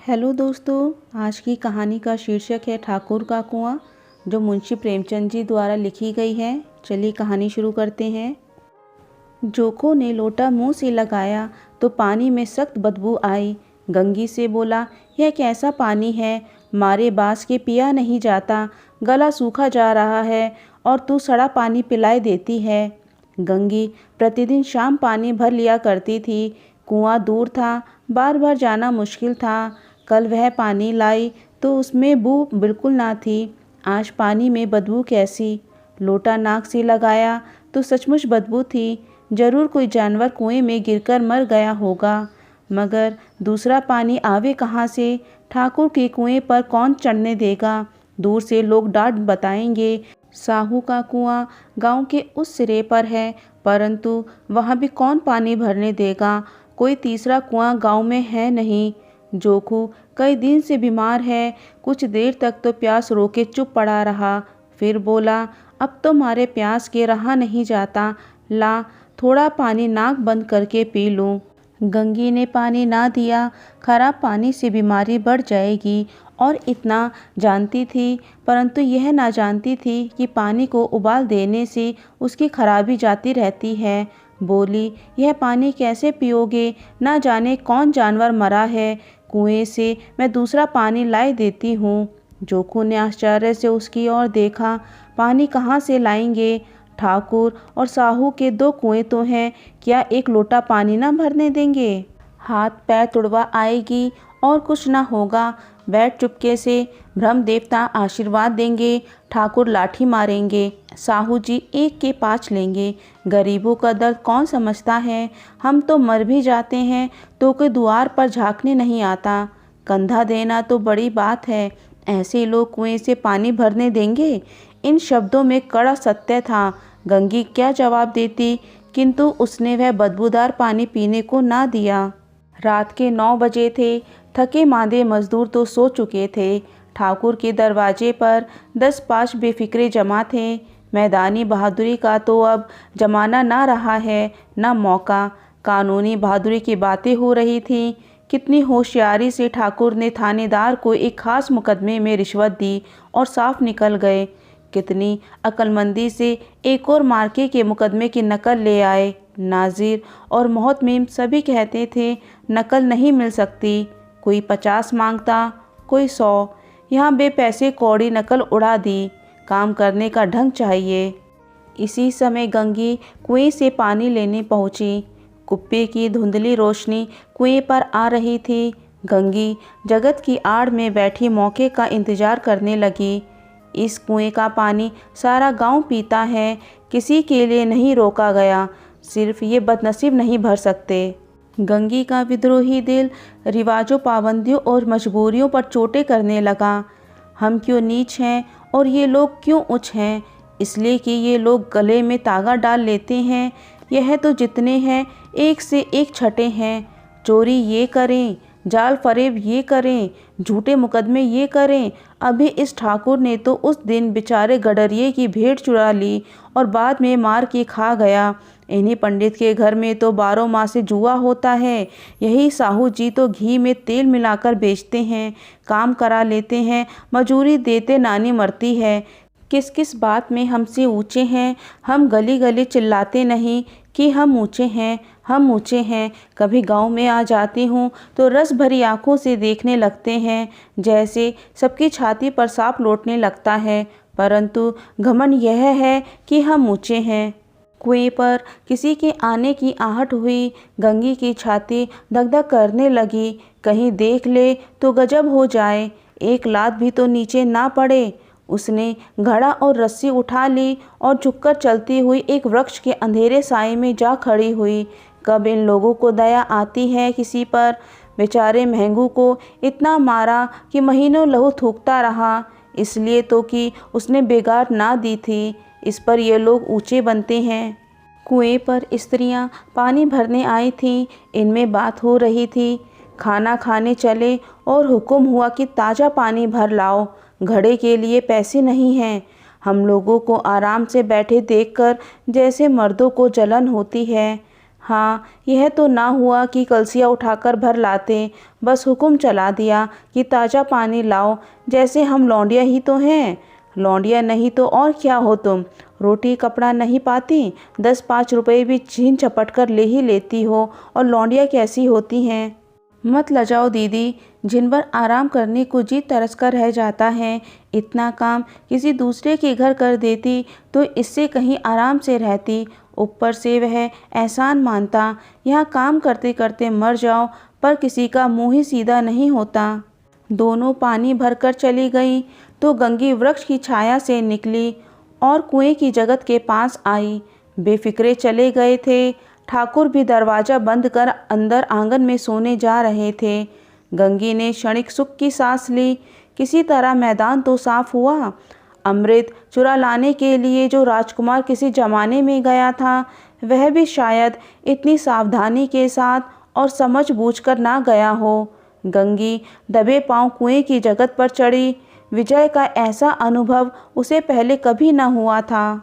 Hello दोस्तों, आज की कहानी का शीर्षक है ठाकुर का कुआं, जो मुंशी प्रेमचंद जी द्वारा लिखी गई है। चलिए कहानी शुरू करते हैं। जोखो ने लोटा मुंह से लगाया तो पानी में सख्त बदबू आई। गंगी से बोला, यह कैसा पानी है, मारे बास के पिया नहीं जाता, गला सूखा जा रहा है और तू सड़ा पानी पिलाए देती है। गंगी प्रतिदिन शाम पानी भर लिया करती थी। कुआं दूर था, बार बार जाना मुश्किल था। कल वह पानी लाई तो उसमें बू बिल्कुल ना थी। आज पानी में बदबू कैसी। लोटा नाक से लगाया तो सचमुच बदबू थी। जरूर कोई जानवर कुएं में गिरकर मर गया होगा। मगर दूसरा पानी आवे कहाँ से। ठाकुर के कुएं पर कौन चढ़ने देगा। दूर से लोग डांट बताएंगे। साहू का कुआं गांव के उस सिरे पर है, परंतु वहां भी कौन पानी भरने देगा। कोई तीसरा कुआं गांव में है नहीं। जोखू कई दिन से बीमार है। कुछ देर तक तो प्यास रोके चुप पड़ा रहा, फिर बोला, अब तो मारे प्यास के रहा नहीं जाता, ला थोड़ा पानी नाक बंद करके पी लूं। गंगी ने पानी ना दिया। खराब पानी से बीमारी बढ़ जाएगी और इतना जानती थी, परंतु यह ना जानती थी कि पानी को उबाल देने से उसकी खराबी जाती रहती है। बोली, यह पानी कैसे पियोगे, ना जाने कौन जानवर मरा है। कुएं से मैं दूसरा पानी लाई देती हूँ। जोखू ने आश्चर्य से उसकी ओर देखा। पानी कहाँ से लाएंगे। ठाकुर और साहू के दो कुएं तो हैं, क्या एक लोटा पानी ना भरने देंगे। हाथ पैर तुड़वा आएगी और कुछ ना होगा। बैठ चुपके से, ब्रह्म देवता आशीर्वाद देंगे, ठाकुर लाठी मारेंगे, साहू जी एक के पाँच लेंगे। गरीबों का दर्द कौन समझता है। हम तो मर भी जाते हैं तो कोई द्वार पर झांकने नहीं आता। कंधा देना तो बड़ी बात है, ऐसे लोग कुएं से पानी भरने देंगे। इन शब्दों में कड़ा सत्य था। गंगी क्या जवाब देती, किंतु उसने वह बदबूदार पानी पीने को ना दिया। रात के 9 बजे थे। थके मांदे मजदूर तो सो चुके थे। ठाकुर के दरवाजे पर 10-5 बेफिक्रे जमा थे। मैदानी बहादुरी का तो अब जमाना ना रहा है, ना मौका। कानूनी बहादुरी की बातें हो रही थीं। कितनी होशियारी से ठाकुर ने थानेदार को एक खास मुकदमे में रिश्वत दी और साफ निकल गए। कितनी अक्लमंदी से एक और मार्के के मुकदमे की नकल ले आए। नाजिर और मोहतमीम सभी कहते थे नकल नहीं मिल सकती। कोई 50 मांगता, कोई 100। यहाँ बेपैसे कौड़ी नकल उड़ा दी। काम करने का ढंग चाहिए। इसी समय गंगी कुएं से पानी लेने पहुंची। कुप्पे की धुंधली रोशनी कुएं पर आ रही थी। गंगी जगत की आड़ में बैठी मौके का इंतजार करने लगी। इस कुएं का पानी सारा गांव पीता है, किसी के लिए नहीं रोका गया। सिर्फ ये बदनसीब नहीं भर सकते। गंगी का विद्रोही दिल रिवाजों, पाबंदियों और मजबूरियों पर चोटें करने लगा। हम क्यों नीच हैं और ये लोग क्यों उच्च हैं। इसलिए कि ये लोग गले में तागा डाल लेते हैं। यह तो जितने हैं एक से एक छठे हैं। चोरी ये करें, जाल फरेब ये करें, झूठे मुकदमे ये करें। अभी इस ठाकुर ने तो उस दिन बेचारे गडरिये की भेंट चुरा ली और बाद में मार के खा गया। इन्हीं पंडित के घर में तो 12 माह से जुआ होता है। यही साहू जी तो घी में तेल मिलाकर बेचते हैं, काम करा लेते हैं, मजूरी देते नानी मरती है। किस किस बात में हमसे ऊंचे हैं। हम गली गली चिल्लाते नहीं कि हम ऊंचे हैं, हम ऊंचे हैं। कभी गांव में आ जाती हूँ तो रस भरी आंखों से देखने लगते हैं, जैसे सबकी छाती पर सांप लौटने लगता है। परंतु घमंड यह है कि हम ऊंचे हैं। कुएं पर किसी के आने की आहट हुई। गंगी की छाती धक धक करने लगी। कहीं देख ले तो गजब हो जाए, एक लात भी तो नीचे ना पड़े। उसने घड़ा और रस्सी उठा ली और झुककर चलती हुई एक वृक्ष के अंधेरे साए में जा खड़ी हुई। कब इन लोगों को दया आती है किसी पर। बेचारे महंगू को इतना मारा कि महीनों लहू थूकता रहा, इसलिए तो कि उसने बेगार ना दी थी। इस पर ये लोग ऊंचे बनते हैं। कुएं पर स्त्रियां पानी भरने आई थीं। इनमें बात हो रही थी। खाना खाने चले और हुक्म हुआ कि ताज़ा पानी भर लाओ, घड़े के लिए पैसे नहीं हैं। हम लोगों को आराम से बैठे देखकर जैसे मर्दों को जलन होती है। हाँ, यह तो ना हुआ कि कलसिया उठाकर भर लाते, बस हुक्म चला दिया कि ताज़ा पानी लाओ, जैसे हम लौंडिया ही तो हैं। लौंडिया नहीं तो और क्या हो तुम, रोटी कपड़ा नहीं पाती, 10-5 रुपये भी छीन झपट कर ले ही लेती हो, और लौंडिया कैसी होती हैं। मत लजाओ दीदी, जिन भर आराम करने को जी तरस कर रह जाता है। इतना काम किसी दूसरे के घर कर देती तो इससे कहीं आराम से रहती, ऊपर से वह एहसान मानता। यहाँ काम करते करते मर जाओ, पर किसी का मुँह ही सीधा नहीं होता। दोनों पानी भरकर चली गई तो गंगी वृक्ष की छाया से निकली और कुएं की जगत के पास आई। बेफिक्रे चले गए थे। ठाकुर भी दरवाज़ा बंद कर अंदर आंगन में सोने जा रहे थे। गंगी ने क्षणिक सुख की सांस ली। किसी तरह मैदान तो साफ हुआ। अमृत चुरा लाने के लिए जो राजकुमार किसी जमाने में गया था, वह भी शायद इतनी सावधानी के साथ और समझ बूझकर ना गया हो। गंगी दबे पांव कुएं की जगत पर चढ़ी। विजय का ऐसा अनुभव उसे पहले कभी न हुआ था।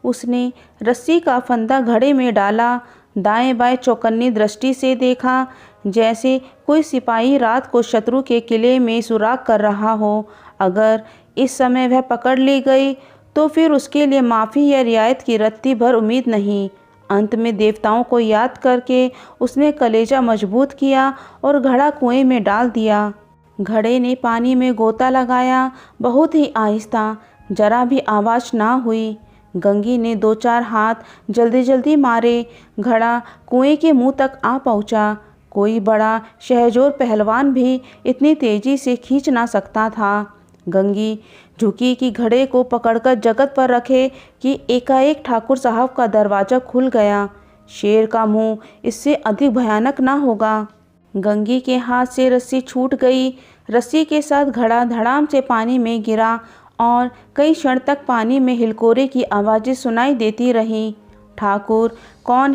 उसने रस्सी का फंदा घड़े में डाला, दाएं बाएं चौकन्नी दृष्टि से देखा, जैसे कोई सिपाही रात को शत्रु के किले में सुराग कर रहा हो। अगर इस समय वह पकड़ ली गई तो फिर उसके लिए माफ़ी या रियायत की रत्ती भर उम्मीद नहीं। अंत में देवताओं को याद करके उसने कलेजा मजबूत किया और घड़ा कुएं में डाल दिया। घड़े ने पानी में गोता लगाया, बहुत ही आहिस्ता, जरा भी आवाज़ ना हुई। गंगी ने 2-4 हाथ जल्दी जल्दी मारे। घड़ा कुएं के मुंह तक आ पहुंचा। कोई बड़ा शहजोर पहलवान भी इतनी तेजी से खींच ना सकता था। गंगी झुकी कि घड़े को पकड़कर जगत पर रखे कि एकाएक ठाकुर साहब का दरवाज़ा खुल गया। शेर का मुंह इससे अधिक भयानक ना होगा। गंगी के हाथ से रस्सी छूट गई। रस्सी के साथ घड़ा धड़ाम से पानी में गिरा और कई क्षण तक पानी में हिलकोरे की आवाज़ें सुनाई देती रहीं। ठाकुर कौन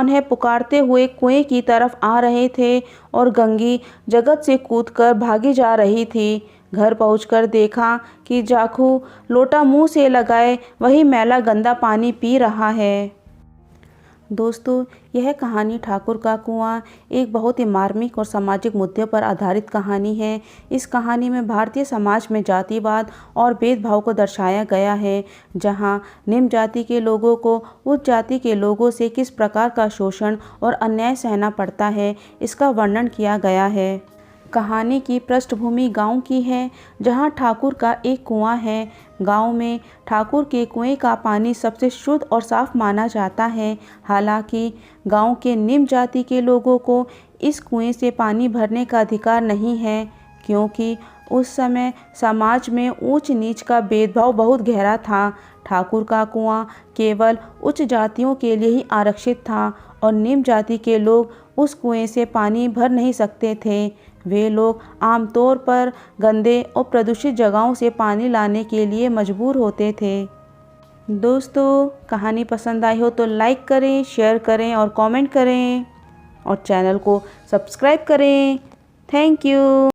है पुकारते हुए कुएं की तरफ आ रहे थे और गंगी जगत से कूदकर भागी जा रही थी। घर पहुंचकर देखा कि जाखू लोटा मुंह से लगाए वही मैला गंदा पानी पी रहा है। दोस्तों, यह कहानी ठाकुर का कुआं एक बहुत ही मार्मिक और सामाजिक मुद्दे पर आधारित कहानी है। इस कहानी में भारतीय समाज में जातिवाद और भेदभाव को दर्शाया गया है, जहां निम्न जाति के लोगों को उच्च जाति के लोगों से किस प्रकार का शोषण और अन्याय सहना पड़ता है, इसका वर्णन किया गया है। कहानी की पृष्ठभूमि गांव की है, जहां ठाकुर का एक कुआं है। गांव में ठाकुर के कुएं का पानी सबसे शुद्ध और साफ माना जाता है। हालांकि गांव के निम्न जाति के लोगों को इस कुएं से पानी भरने का अधिकार नहीं है, क्योंकि उस समय समाज में ऊंच नीच का भेदभाव बहुत गहरा था। ठाकुर का कुआं केवल उच्च जातियों के लिए ही आरक्षित था और निम्न जाति के लोग उस कुएं से पानी भर नहीं सकते थे। वे लोग आमतौर पर गंदे और प्रदूषित जगहों से पानी लाने के लिए मजबूर होते थे। दोस्तों, कहानी पसंद आई हो तो लाइक करें, शेयर करें और कमेंट करें और चैनल को सब्सक्राइब करें। Thank you.